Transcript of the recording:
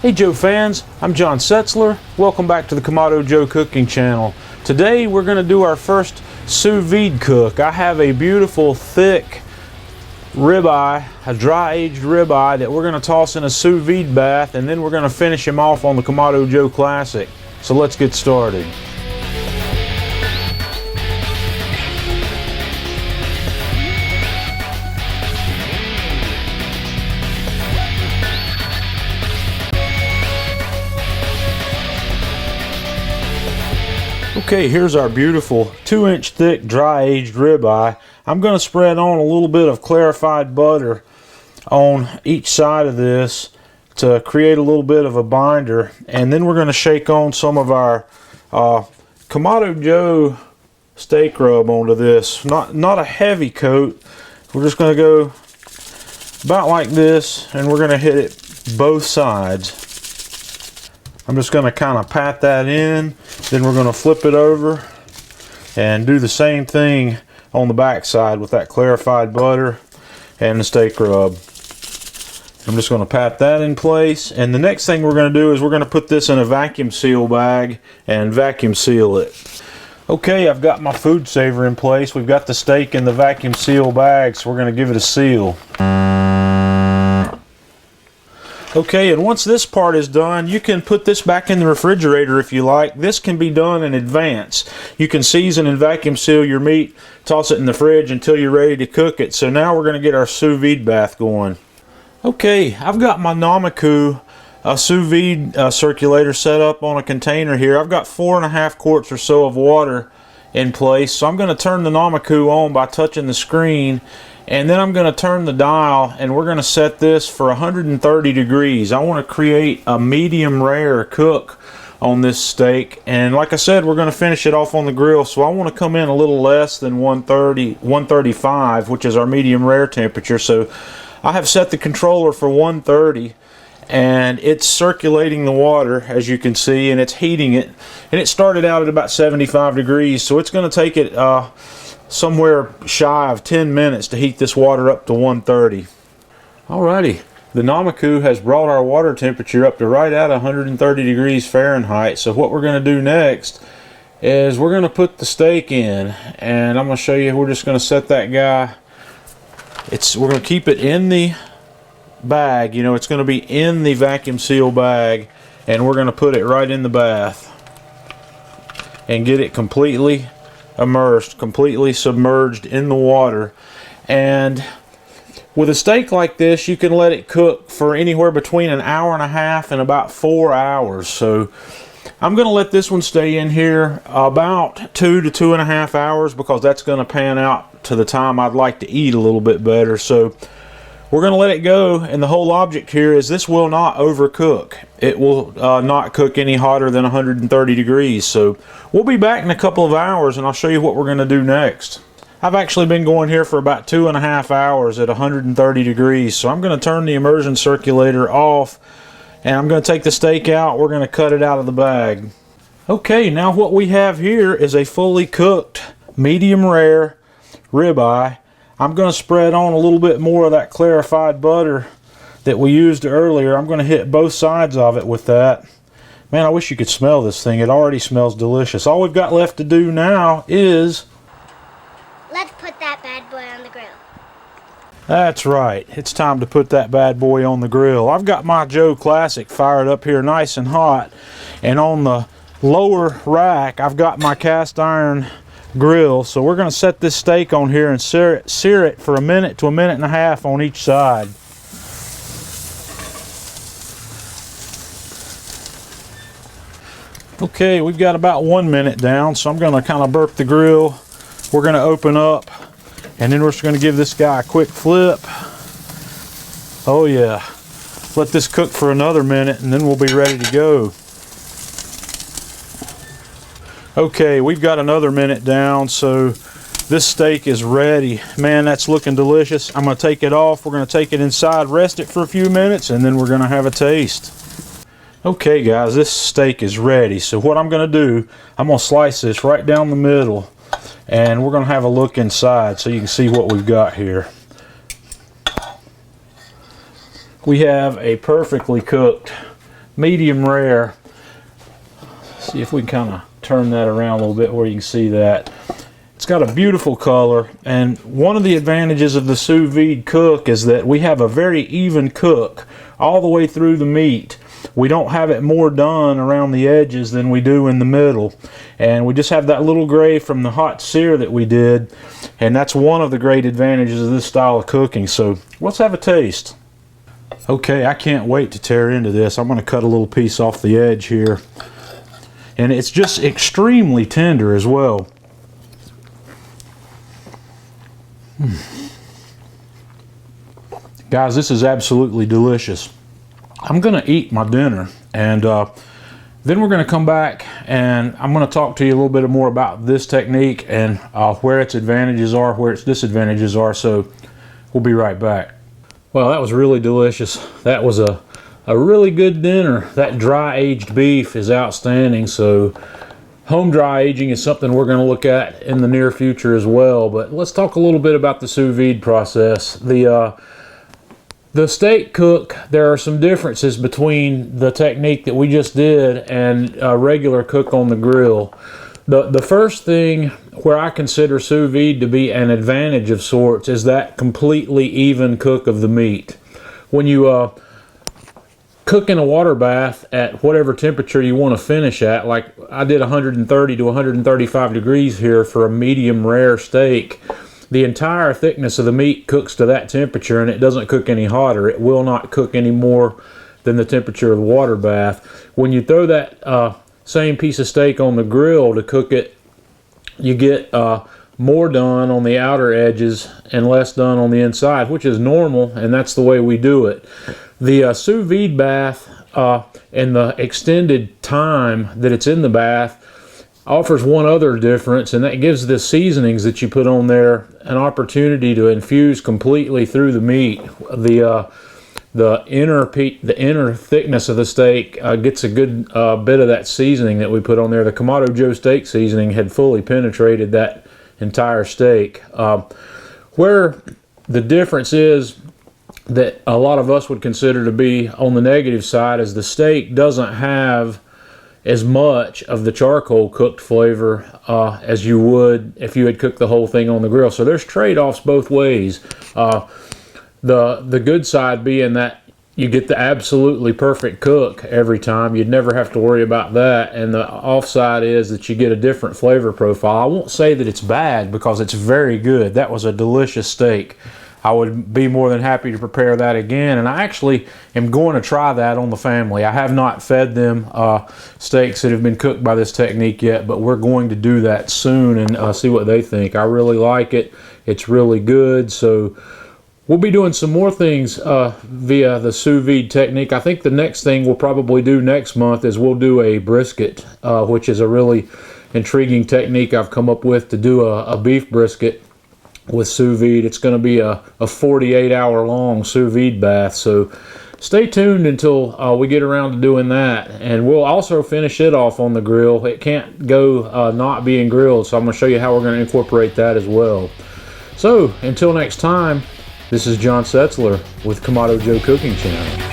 Hey Joe fans, I'm John Setzler. Welcome back to the Kamado Joe cooking channel. Today we're going to do our first sous vide cook. I have a beautiful thick ribeye, a dry aged ribeye that we're going to toss in a sous vide bath, and then we're going to finish him off on the Kamado Joe Classic. So let's get started. Okay, here's our beautiful 2-inch thick dry aged ribeye. I'm going to spread on a little bit of clarified butter on each side of this to create a little bit of a binder, and then we're going to shake on some of our Kamado Joe steak rub onto this. Not a heavy coat. We're just going to go about like this, and we're going to hit it both sides. I'm just going to kind of pat that in, then we're going to flip it over and do the same thing on the back side with that clarified butter and the steak rub. I'm just going to pat that in place, and the next thing we're going to do is we're going to put this in a vacuum seal bag and vacuum seal it. Okay, I've got my food saver in place. We've got the steak in the vacuum seal bag, so we're going to give it a seal. Okay, and once this part is done, you can put this back in the refrigerator if you like. This can be done in advance. You can season and vacuum seal your meat, toss it in the fridge until you're ready to cook it. So now we're going to get our sous vide bath going. Okay, I've got my NOMIKU sous vide circulator set up on a container here. I've got 4.5 quarts or so of water in place. So I'm going to turn the NOMIKU on by touching the screen, and then I'm going to turn the dial, and we're going to set this for 130 degrees. I want to create a medium rare cook on this steak, and like I said, we're going to finish it off on the grill, so I want to come in a little less than 135, which is our medium rare temperature. So I have set the controller for 130, and it's circulating the water, as you can see, and it's heating it, and it started out at about 75 degrees, so it's going to take it somewhere shy of 10 minutes to heat this water up to 130. Alrighty, the NOMIKU has brought our water temperature up to right at 130 degrees Fahrenheit. So what we're going to do next is we're going to put the steak in, and I'm going to show you. We're just going to set that guy. We're going to keep it in the bag. You know, it's going to be in the vacuum seal bag, and we're going to put it right in the bath and get it completely immersed, completely submerged in the water. And with a steak like this, you can let it cook for anywhere between an hour and a half and about 4 hours. So I'm going to let this one stay in here about 2 to 2.5 hours, because that's going to pan out to the time I'd like to eat a little bit better. So we're going to let it go, and the whole object here is this will not overcook. It will not cook any hotter than 130 degrees. So we'll be back in a couple of hours, and I'll show you what we're going to do next. I've actually been going here for about 2.5 hours at 130 degrees. So I'm going to turn the immersion circulator off, and I'm going to take the steak out. We're going to cut it out of the bag. Okay, now what we have here is a fully cooked medium rare ribeye. I'm going to spread on a little bit more of that clarified butter that we used earlier. I'm going to hit both sides of it with that. Man, I wish you could smell this thing. It already smells delicious. All we've got left to do now is... let's put that bad boy on the grill. That's right. It's time to put that bad boy on the grill. I've got my Joe Classic fired up here nice and hot. And on the lower rack, I've got my cast iron grill. So we're going to set this steak on here and sear it for a minute to a minute and a half on each side. Okay, we've got about 1 minute down, so I'm going to kind of burp the grill. We're going to open up, and then we're just going to give this guy a quick flip. Oh yeah, let this cook for another minute, and then we'll be ready to go. Okay, we've got another minute down, so this steak is ready. Man, that's looking delicious. I'm going to take it off. We're going to take it inside, rest it for a few minutes, and then we're going to have a taste. Okay guys, this steak is ready. So what I'm going to do, I'm going to slice this right down the middle, and we're going to have a look inside so you can see what we've got here. We have a perfectly cooked medium rare. See if we can kind of turn that around a little bit where you can see that. It's got a beautiful color, and one of the advantages of the sous vide cook is that we have a very even cook all the way through the meat. We don't have it more done around the edges than we do in the middle, and we just have that little gray from the hot sear that we did, and that's one of the great advantages of this style of cooking. So let's have a taste. Okay, I can't wait to tear into this. I'm going to cut a little piece off the edge here, and it's just extremely tender as well. Guys, this is absolutely delicious. I'm gonna eat my dinner, and then we're gonna come back and I'm gonna talk to you a little bit more about this technique and where its advantages are, where its disadvantages are. So we'll be right back. Well, that was really delicious. That was a really good dinner. That dry aged beef is outstanding. So home dry aging is something we're going to look at in the near future as well. But let's talk a little bit about the sous vide process. The steak cook, there are some differences between the technique that we just did and a regular cook on the grill. The first thing where I consider sous vide to be an advantage of sorts is that completely even cook of the meat. When you cook in a water bath at whatever temperature you want to finish at, like I did 130 to 135 degrees here for a medium rare steak, the entire thickness of the meat cooks to that temperature, and it doesn't cook any hotter. It will not cook any more than the temperature of the water bath. When you throw that same piece of steak on the grill to cook it, you get more done on the outer edges and less done on the inside, which is normal, and that's the way we do it. The sous vide bath and the extended time that it's in the bath offers one other difference, and that gives the seasonings that you put on there an opportunity to infuse completely through the meat. The inner thickness of the steak gets a good bit of that seasoning that we put on there. The Kamado Joe steak seasoning had fully penetrated that entire steak. Where the difference is that a lot of us would consider to be on the negative side is the steak doesn't have as much of the charcoal cooked flavor as you would if you had cooked the whole thing on the grill. So there's trade-offs both ways. The good side being that you get the absolutely perfect cook every time. You'd never have to worry about that. And the offside is that you get a different flavor profile. I won't say that it's bad because it's very good. That was a delicious steak. I would be more than happy to prepare that again, and I actually am going to try that on the family. I have not fed them steaks that have been cooked by this technique yet, but we're going to do that soon and see what they think. I really like it. It's really good. So we'll be doing some more things via the sous vide technique. I think the next thing we'll probably do next month is we'll do a brisket, which is a really intriguing technique I've come up with to do a beef brisket with sous vide. It's going to be a 48-hour long sous vide bath, so stay tuned until we get around to doing that. And we'll also finish it off on the grill. It can't go not being grilled, so I'm going to show you how we're going to incorporate that as well. So until next time, this is John Setzler with Kamado Joe Cooking Channel.